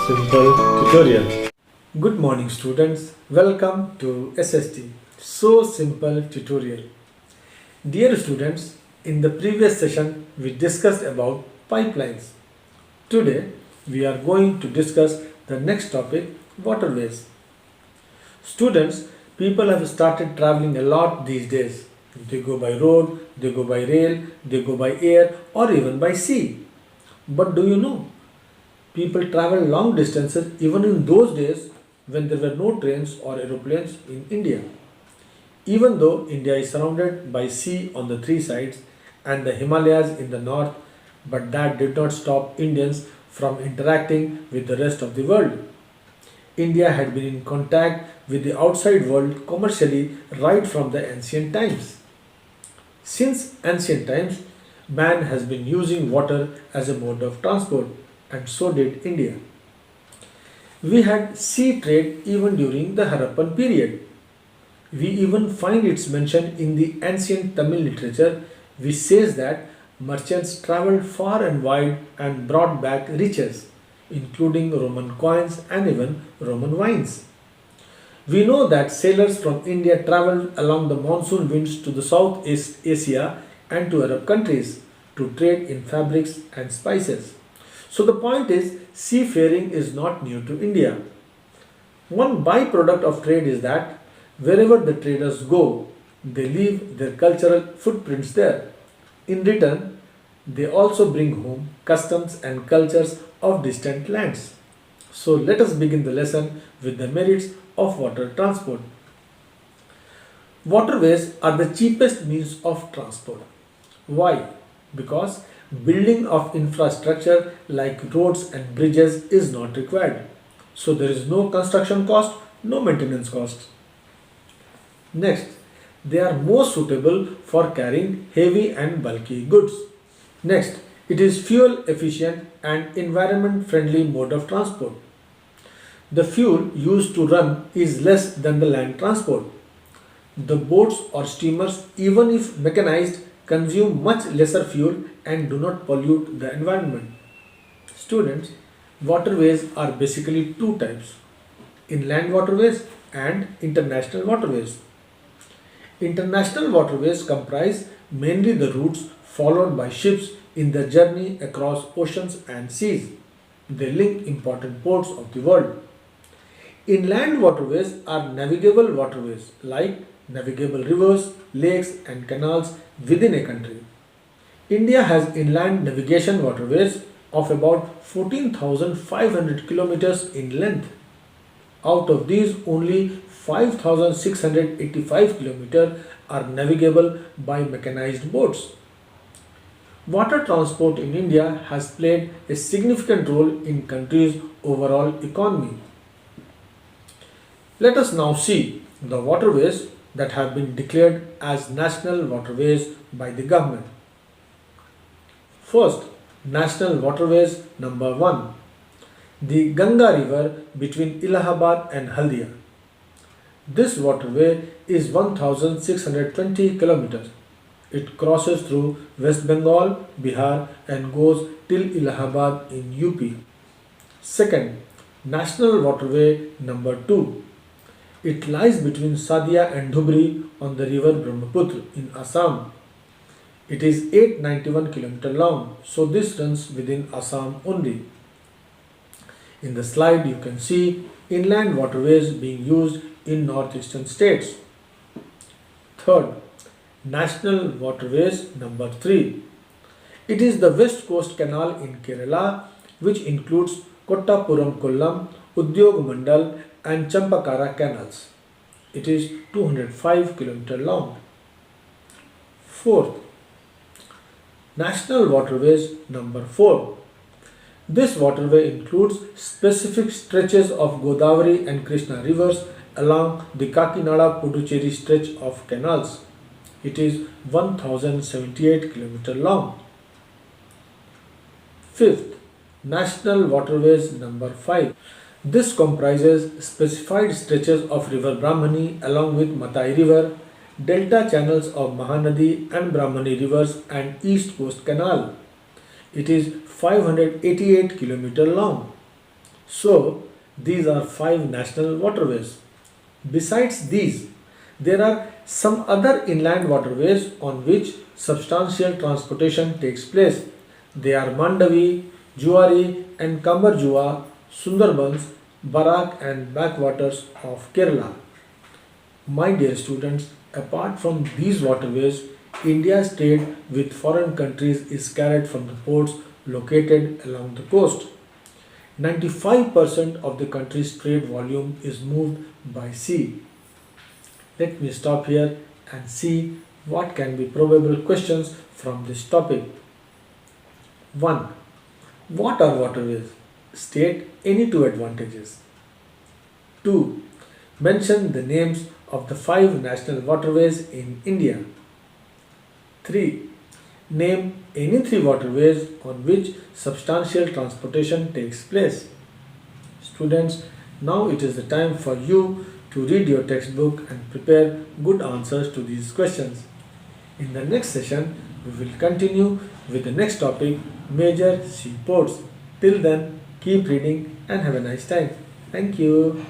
Simple tutorial. Good morning students, welcome to SST So Simple tutorial. Dear students, in the previous session we discussed about pipelines. Today we are going to discuss the next topic, waterways. Students, people have started traveling a lot these days. They go by road, they go by rail, they go by air or even by sea. But do you know? People travel long distances even in those days when there were no trains or aeroplanes in India. Even though India is surrounded by sea on the three sides and the Himalayas in the north, but that did not stop Indians from interacting with the rest of the world. India had been in contact with the outside world commercially right from the ancient times. Since ancient times, man has been using water as a mode of transport, and so did India. We had sea trade even during the Harappan period. We even find its mention in the ancient Tamil literature, which says that merchants travelled far and wide and brought back riches, including Roman coins and even Roman wines. We know that sailors from India travelled along the monsoon winds to the Southeast Asia and to Arab countries to trade in fabrics and spices. So the point is, seafaring is not new to India. One byproduct of trade is that wherever the traders go, they leave their cultural footprints there. In return, they also bring home customs and cultures of distant lands. So let us begin the lesson with the merits of water transport. Waterways are the cheapest means of transport. Why? Because building of infrastructure like roads and bridges is not required. So there is no construction cost, no maintenance cost. Next, they are more suitable for carrying heavy and bulky goods. Next, it is fuel efficient and environment friendly mode of transport. The fuel used to run is less than the land transport. The boats or steamers, even if mechanized, consume much lesser fuel and do not pollute the environment. Students, waterways are basically two types, inland waterways and international waterways. International waterways comprise mainly the routes followed by ships in their journey across oceans and seas. They link important ports of the world. Inland waterways are navigable waterways like navigable rivers, lakes and canals within a country. India has inland navigation waterways of about 14,500 kilometers in length. Out of these, only 5,685 kilometers are navigable by mechanized boats. Water transport in India has played a significant role in country's overall economy. Let us now see the waterways that have been declared as national waterways by the government. First, national waterways number 1, the Ganga River between Allahabad and Haldia. This waterway is 1620 kilometers. It crosses through West Bengal, Bihar and goes till Allahabad in UP. Second, national waterway number 2. It lies between Sadia and Dhubri on the river Brahmaputra in Assam. It is 891 km long, so this runs within Assam only. In the slide you can see inland waterways being used in northeastern states. Third, national waterways number 3. It is the West Coast Canal in Kerala, which includes Kottapuram Kollam, Udyog Mandal and Champakara canals. It is 205 km long. Fourth, national waterways number 4. This waterway includes specific stretches of Godavari and Krishna rivers along the Kakinada-Puducherry stretch of canals. It is 1078 km long. Fifth, national waterways number 5. This comprises specified stretches of river Brahmani along with Matai river, delta channels of Mahanadi and Brahmani rivers and East Coast Canal. It is 588 km long. So, these are five national waterways. Besides these, there are some other inland waterways on which substantial transportation takes place. They are Mandavi, Juari, and Kambarjua, Sundarbans, Barak, and backwaters of Kerala. My dear students, apart from these waterways, India's trade with foreign countries is carried from the ports located along the coast. 95% of the country's trade volume is moved by sea. Let me stop here and see what can be probable questions from this topic. 1. What are waterways? State any two advantages. 2. Mention the names of the five national waterways in India. 3. Name any three waterways on which substantial transportation takes place. Students, now it is the time for you to read your textbook and prepare good answers to these questions. In the next session, we will continue with the next topic, major seaports. Till then, keep reading and have a nice time. Thank you.